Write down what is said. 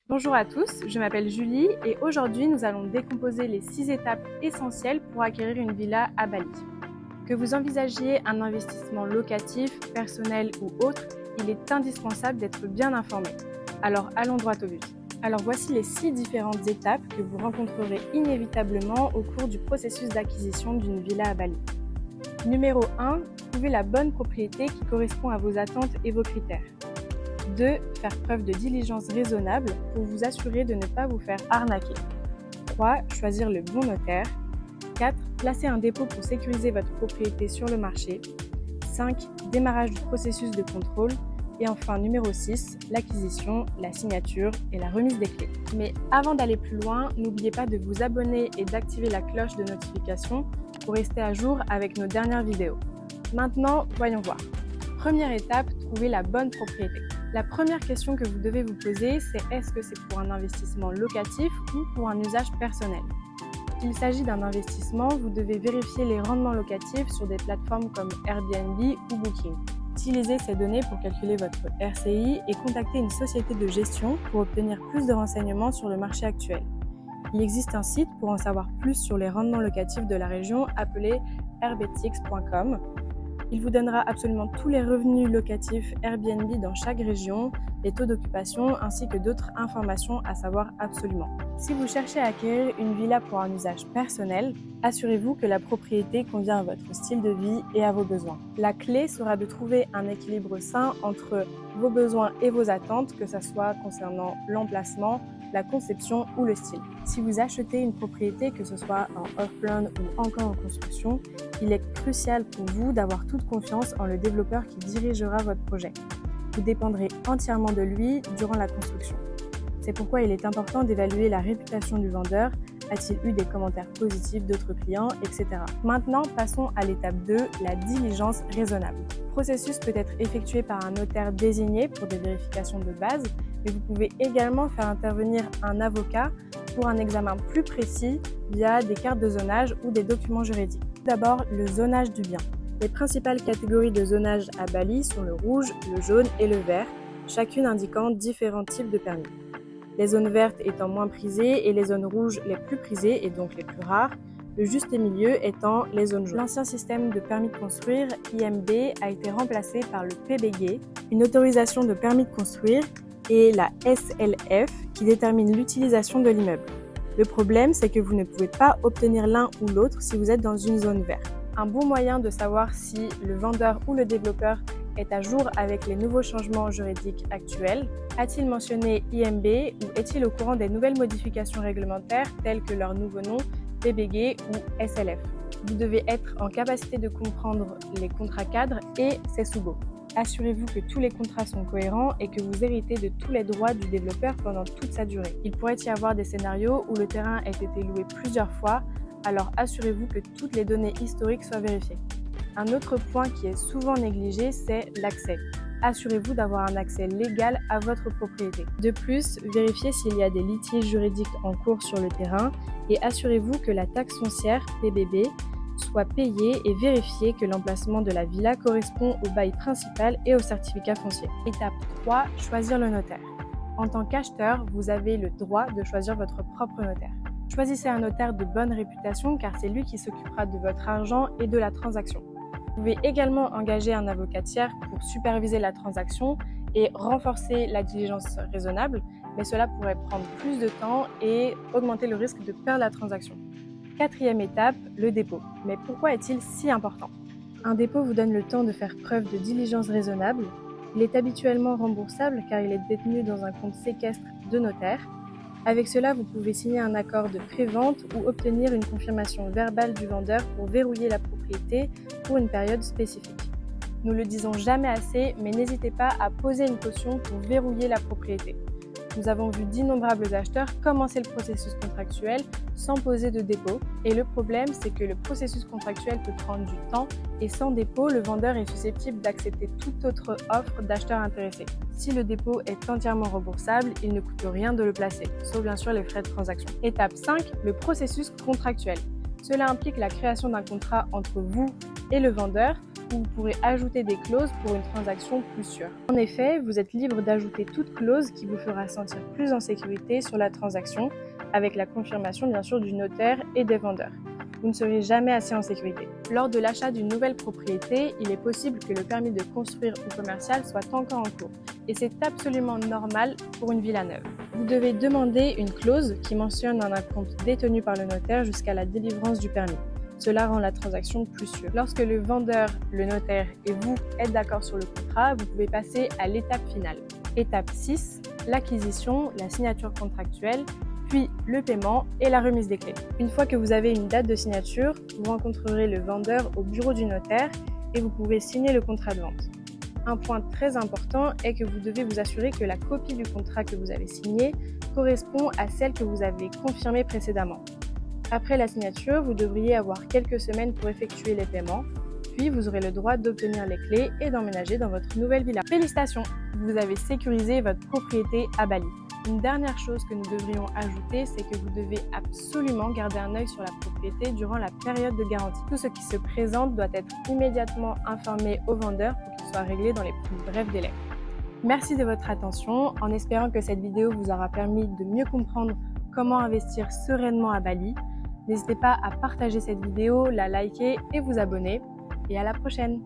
Bonjour à tous, je m'appelle Julie et aujourd'hui nous allons décomposer les 6 étapes essentielles pour acquérir une villa à Bali. Que vous envisagiez un investissement locatif, personnel ou autre, il est indispensable d'être bien informé. Alors allons droit au but. Alors voici les 6 différentes étapes que vous rencontrerez inévitablement au cours du processus d'acquisition d'une villa à Bali. Numéro 1, trouvez la bonne propriété qui correspond à vos attentes et vos critères. 2. Faire preuve de diligence raisonnable pour vous assurer de ne pas vous faire arnaquer. 3. Choisir le bon notaire. 4. Placer un dépôt pour sécuriser votre propriété sur le marché. 5. Démarrage du processus de contrôle. Et enfin, numéro 6, l'acquisition, la signature et la remise des clés. Mais avant d'aller plus loin, n'oubliez pas de vous abonner et d'activer la cloche de notification pour rester à jour avec nos dernières vidéos. Maintenant, voyons voir. Première étape, trouver la bonne propriété. La première question que vous devez vous poser, c'est est-ce que c'est pour un investissement locatif ou pour un usage personnel? S'il s'agit d'un investissement, vous devez vérifier les rendements locatifs sur des plateformes comme Airbnb ou Booking. Utilisez ces données pour calculer votre RCI et contactez une société de gestion pour obtenir plus de renseignements sur le marché actuel. Il existe un site pour en savoir plus sur les rendements locatifs de la région appelé airbtx.com. Il vous donnera absolument tous les revenus locatifs Airbnb dans chaque région, les taux d'occupation ainsi que d'autres informations à savoir absolument. Si vous cherchez à acquérir une villa pour un usage personnel, assurez-vous que la propriété convient à votre style de vie et à vos besoins. La clé sera de trouver un équilibre sain entre vos besoins et vos attentes, que ce soit concernant l'emplacement, la conception ou le style. Si vous achetez une propriété, que ce soit en off-plan ou encore en construction, il est crucial pour vous d'avoir toute confiance en le développeur qui dirigera votre projet. Vous dépendrez entièrement de lui durant la construction. C'est pourquoi il est important d'évaluer la réputation du vendeur. A-t-il eu des commentaires positifs d'autres clients, etc. Maintenant, passons à l'étape 2, la diligence raisonnable. Le processus peut être effectué par un notaire désigné pour des vérifications de base, mais vous pouvez également faire intervenir un avocat pour un examen plus précis via des cartes de zonage ou des documents juridiques. D'abord, le zonage du bien. Les principales catégories de zonage à Bali sont le rouge, le jaune et le vert, chacune indiquant différents types de permis. Les zones vertes étant moins prisées et les zones rouges les plus prisées et donc les plus rares, le juste milieu étant les zones jaunes. L'ancien système de permis de construire, IMB, a été remplacé par le PBG, une autorisation de permis de construire, et la SLF qui détermine l'utilisation de l'immeuble. Le problème, c'est que vous ne pouvez pas obtenir l'un ou l'autre si vous êtes dans une zone verte. Un bon moyen de savoir si le vendeur ou le développeur est à jour avec les nouveaux changements juridiques actuels. A-t-il mentionné IMB ou est-il au courant des nouvelles modifications réglementaires telles que leur nouveau nom, PBG ou SLF? Vous devez être en capacité de comprendre les contrats cadres et ses sous-baux. Assurez-vous que tous les contrats sont cohérents et que vous héritez de tous les droits du développeur pendant toute sa durée. Il pourrait y avoir des scénarios où le terrain a été loué plusieurs fois, alors assurez-vous que toutes les données historiques soient vérifiées. Un autre point qui est souvent négligé, c'est l'accès. Assurez-vous d'avoir un accès légal à votre propriété. De plus, vérifiez s'il y a des litiges juridiques en cours sur le terrain et assurez-vous que la taxe foncière, PBB, soit payée et vérifiez que l'emplacement de la villa correspond au bail principal et au certificat foncier. Étape 3, choisir le notaire. En tant qu'acheteur, vous avez le droit de choisir votre propre notaire. Choisissez un notaire de bonne réputation car c'est lui qui s'occupera de votre argent et de la transaction. Vous pouvez également engager un avocat tiers pour superviser la transaction et renforcer la diligence raisonnable, mais cela pourrait prendre plus de temps et augmenter le risque de perdre la transaction. Quatrième étape, le dépôt. Mais pourquoi est-il si important? Un dépôt vous donne le temps de faire preuve de diligence raisonnable. Il est habituellement remboursable car il est détenu dans un compte séquestre de notaire. Avec cela, vous pouvez signer un accord de prévente ou obtenir une confirmation verbale du vendeur pour verrouiller la propriété pour une période spécifique. Nous le disons jamais assez, mais n'hésitez pas à poser une caution pour verrouiller la propriété. Nous avons vu d'innombrables acheteurs commencer le processus contractuel sans poser de dépôt. Et le problème, c'est que le processus contractuel peut prendre du temps et sans dépôt, le vendeur est susceptible d'accepter toute autre offre d'acheteur intéressé. Si le dépôt est entièrement remboursable, il ne coûte rien de le placer, sauf bien sûr les frais de transaction. Étape 5, le processus contractuel. Cela implique la création d'un contrat entre vous et le vendeur où vous pourrez ajouter des clauses pour une transaction plus sûre. En effet, vous êtes libre d'ajouter toute clause qui vous fera sentir plus en sécurité sur la transaction, avec la confirmation bien sûr du notaire et des vendeurs. Vous ne serez jamais assez en sécurité. Lors de l'achat d'une nouvelle propriété, il est possible que le permis de construire ou commercial soit encore en cours. Et c'est absolument normal pour une villa neuve. Vous devez demander une clause qui mentionne un acompte détenu par le notaire jusqu'à la délivrance du permis. Cela rend la transaction plus sûre. Lorsque le vendeur, le notaire et vous êtes d'accord sur le contrat, vous pouvez passer à l'étape finale. Étape 6, l'acquisition, la signature contractuelle, puis le paiement et la remise des clés. Une fois que vous avez une date de signature, vous rencontrerez le vendeur au bureau du notaire et vous pouvez signer le contrat de vente. Un point très important est que vous devez vous assurer que la copie du contrat que vous avez signé correspond à celle que vous avez confirmée précédemment. Après la signature, vous devriez avoir quelques semaines pour effectuer les paiements, puis vous aurez le droit d'obtenir les clés et d'emménager dans votre nouvelle villa. Félicitations, vous avez sécurisé votre propriété à Bali. Une dernière chose que nous devrions ajouter, c'est que vous devez absolument garder un œil sur la propriété durant la période de garantie. Tout ce qui se présente doit être immédiatement informé au vendeur pour qu'il soit réglé dans les plus brefs délais. Merci de votre attention, en espérant que cette vidéo vous aura permis de mieux comprendre comment investir sereinement à Bali. N'hésitez pas à partager cette vidéo, la liker et vous abonner. Et à la prochaine!